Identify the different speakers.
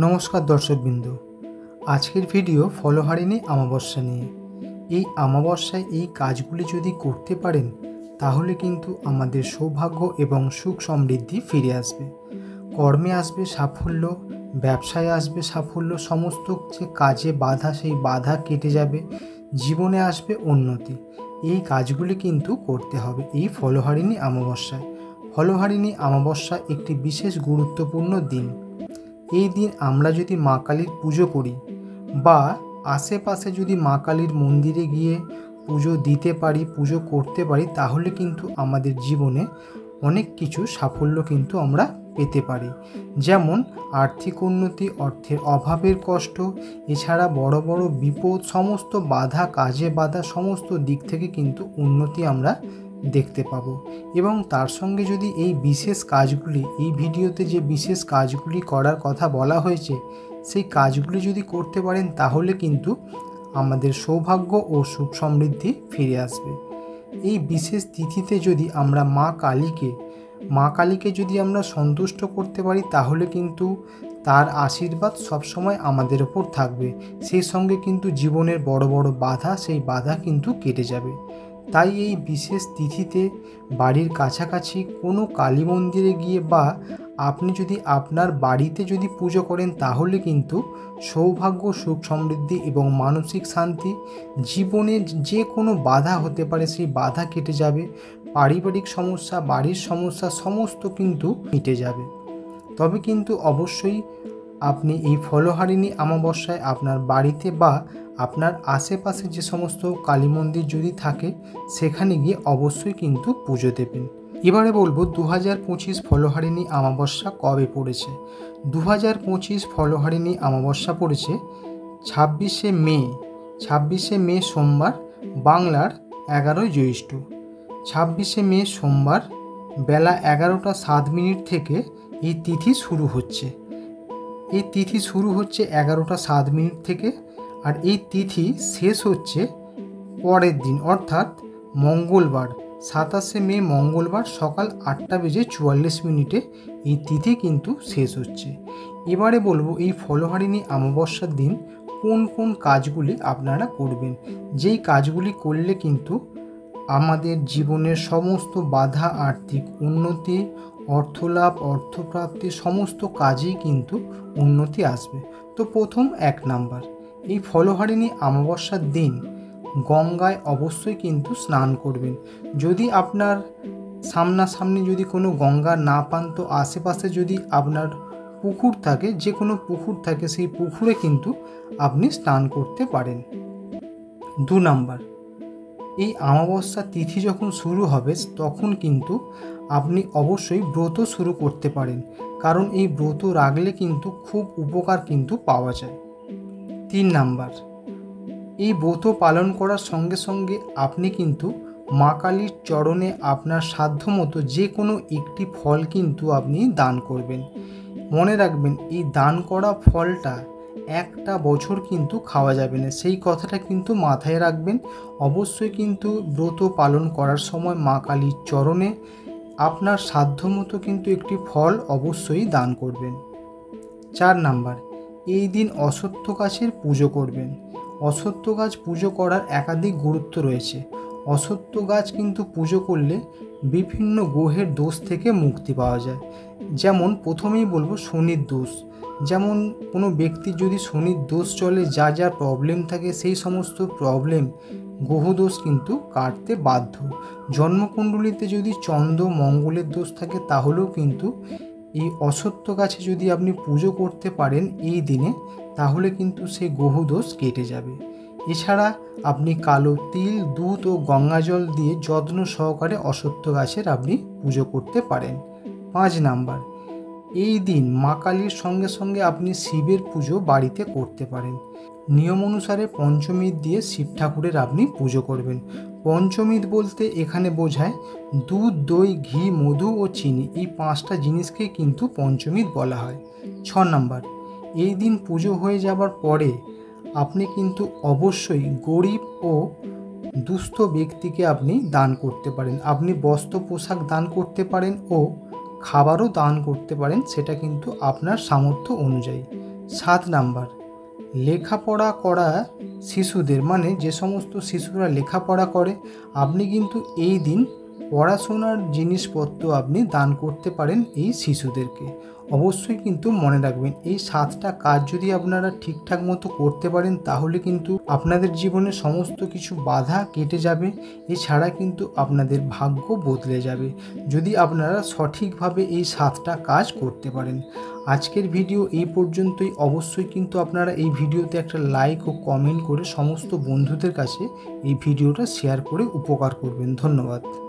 Speaker 1: নমস্কার দর্শকবৃন্দ, আজকের ভিডিও ফলহারিণী অমাবস্যা নিয়ে। এই অমাবস্যায় এই কাজগুলি যদি করতে পারেন তাহলে কিন্তু আমাদের সৌভাগ্য এবং সুখ সমৃদ্ধি ফিরে আসবে। কর্মে আসবে সাফল্য, ব্যবসায় আসবে সাফল্য, সমস্ত যে কাজে বাধা সেই বাধা কেটে যাবে, জীবনে আসবে উন্নতি। এই কাজগুলি কিন্তু করতে হবে এই ফলহারিণী অমাবস্যায়। ফলহারিণী অমাবস্যা একটি বিশেষ গুরুত্বপূর্ণ দিন। এই দিন আমরা যদি মা কালীর পুজো করি বা আশেপাশে যদি মা কালীর মন্দিরে গিয়ে পুজো দিতে পারি, পুজো করতে পারি, তাহলে কিন্তু আমাদের জীবনে অনেক কিছু সাফল্য কিন্তু আমরা পেতে পারি। যেমন আর্থিক উন্নতি, অর্থের অভাবের কষ্ট, এছাড়া বড় বড় বিপদ, সমস্ত বাধা, কাজে বাধা, সমস্ত দিক থেকে কিন্তু উন্নতি আমরা দেখতে পাবো। এবং তার সঙ্গে যদি এই বিশেষ কাজগুলি, এই ভিডিওতে যে বিশেষ কাজগুলি করার কথা বলা হয়েছে, সেই কাজগুলি যদি করতে পারেন তাহলে কিন্তু আমাদের সৌভাগ্য ও সুখ সমৃদ্ধি ফিরে আসবে। এই বিশেষ তিথিতে যদি আমরা মা কালীকে যদি আমরা সন্তুষ্ট করতে পারি তাহলে কিন্তু তার আশীর্বাদ সবসময় আমাদের ওপর থাকবে। সেই সঙ্গে কিন্তু জীবনের বড় বড় বাধা, সেই বাধা কিন্তু কেটে যাবে। তাই এই বিশেষ তিথিতে বাড়ির কাছাকাছি কোনো কালী মন্দিরে গিয়ে বা আপনি যদি আপনার বাড়িতে যদি পুজো করেন তাহলে কিন্তু সৌভাগ্য, সুখ সমৃদ্ধি এবং মানসিক শান্তি, জীবনে যে কোনো বাধা হতে পারে সেই বাধা কেটে যাবে। পারিবারিক সমস্যা, বাড়ির সমস্যা সমস্ত কিন্তু মিটে যাবে। তবে কিন্তু অবশ্যই আপনি এই ফলহারিণী অমাবস্যায় আপনার বাড়িতে বা আপনার আশেপাশে যে সমস্ত কালী মন্দির যদি থাকে সেখানে গিয়ে অবশ্যই কিন্তু পুজো দেবেন। এবারে বলবো 2025 ফলহারিণী অমাবস্যা কবে পড়েছে। 2025 ফলহারিণী অমাবস্যা পড়েছে 26শে মে সোমবার, বাংলার 11ই জ্যৈষ্ঠ। 26শে মে সোমবার বেলা 11টা 7 থেকে এই তিথি শুরু হচ্ছে। এই তিথি শুরু হচ্ছে 11টা 7 থেকে, আর এই তিথি শেষ হচ্ছে পরের দিন অর্থাৎ মঙ্গলবার 27শে মে মঙ্গলবার সকাল 8:44 এই তিথি কিন্তু শেষ হচ্ছে। এবারে বলবো এই ফলহারিণী অমাবস্যার দিন কোন কোন কাজগুলি আপনারা করবেন, যেই কাজগুলি করলে কিন্তু আমাদের জীবনের সমস্ত বাধা, আর্থিক উন্নতি, অর্থলাভ, অর্থপ্রাপ্তি সমস্ত কাজেই কিন্তু উন্নতি আসবে। তো প্রথম 1 নাম্বার, এই ফলহারিণী অমাবস্যার দিন গঙ্গায় অবশ্যই কিন্তু স্নান করবেন। যদি আপনার সামনাসামনি যদি কোনো গঙ্গা না পান তো আশেপাশে যদি আপনার পুকুর থাকে, যে কোনো পুকুর থাকে, সেই পুকুরে কিন্তু আপনি স্নান করতে পারেন। 2 নাম্বার, এই অমাবস্যা তিথি যখন শুরু হবে তখন কিন্তু আপনি অবশ্যই ব্রত শুরু করতে পারেন, কারণ এই ব্রত রাখলে কিন্তু খুব উপকার কিন্তু পাওয়া যায়। 3 নাম্বার, এই ব্রত পালন করার সঙ্গে সঙ্গে আপনি কিন্তু মা কালীর চরণে আপনার সাধ্যমতো যে কোনো একটি ফল কিন্তু আপনি দান করবেন। মনে রাখবেন এই দান করা ফলটা একটা বছর কিন্তু খাওয়া যাবে না, সেই কথাটা কিন্তু মাথায় রাখবেন। অবশ্যই কিন্তু ব্রত পালন করার সময় মা কালীর চরণে আপনার সাধ্যমতো কিন্তু একটি ফল অবশ্যই দান করবেন। 4 নাম্বার, এই দিন অশ্বত্থ গাছের পুজো করবেন। অশ্বত্থ গাছ পুজো করার একাধিক গুরুত্ব রয়েছে। অশ্বত্থ গাছ কিন্তু পুজো করলে বিভিন্ন গ্রহের দোষ থেকে মুক্তি পাওয়া যায়। যেমন প্রথমেই বলবো শনির দোষ। যেমন কোনো ব্যক্তির যদি শনির দোষ চলে, যা যা প্রবলেম থাকে সেই সমস্ত প্রবলেম, গ্রহদোষ কিন্তু কাটতে বাধ্য। জন্মকুণ্ডলিতে যদি চন্দ্র মঙ্গলের দোষ থাকে তাহলেও কিন্তু এই অশ্বত্থ গাছে যদি আপনি পুজো করতে পারেন এই দিনে তাহলে কিন্তু সেই গ্রহদোষ কেটে যাবে। এছাড়া আপনি কালো তিল, দুধ ও গঙ্গা জল দিয়ে যত্ন সহকারে অশ্বত্থ গাছের আপনি পুজো করতে পারেন। 5 নাম্বার, এই দিন মা কালীর সঙ্গে সঙ্গে আপনি শিবের পুজো বাড়িতে করতে পারেন। নিয়ম অনুসারে পঞ্চমীত দিয়ে শিব ঠাকুরের আপনি পুজো করবেন। পঞ্চমীত বলতে এখানে বোঝায় দুধ, দই, ঘি, মধু ও চিনি, এই 5টা জিনিসকে কিন্তু পঞ্চমীত বলা হয়। 6 নাম্বার, এই দিন পুজো হয়ে যাবার পরে আপনি কিন্তু অবশ্যই গরিব ও দুস্থ ব্যক্তিকে আপনি দান করতে পারেন। আপনি বস্ত্র পোশাক দান করতে পারেন ও খাবারও দান করতে পারেন, সেটা কিন্তু আপনার সামর্থ্য অনুযায়ী। 7 নাম্বার, লেখাপড়া করা শিশুদের, মানে যে সমস্ত শিশুরা লেখাপড়া করে, আপনি কিন্তু এই দিন পড়াশোনার জিনিসপত্র আপনি দান করতে পারেন এই শিশুদেরকে। অবশ্যই কিন্তু মনে রাখবেন, এই 7টা কাজ যদি আপনারা ঠিকঠাক মতো করতে পারেন তাহলে কিন্তু আপনাদের জীবনে সমস্ত কিছু বাধা কেটে যাবে। এছাড়া কিন্তু আপনাদের ভাগ্য বদলে যাবে যদি আপনারা সঠিকভাবে এই 7টা কাজ করতে পারেন। আজকের ভিডিও এই পর্যন্তই। অবশ্যই কিন্তু আপনারা এই ভিডিওতে একটা লাইক ও কমেন্ট করে সমস্ত বন্ধুদের কাছে এই ভিডিওটা শেয়ার করে উপকার করবেন। ধন্যবাদ।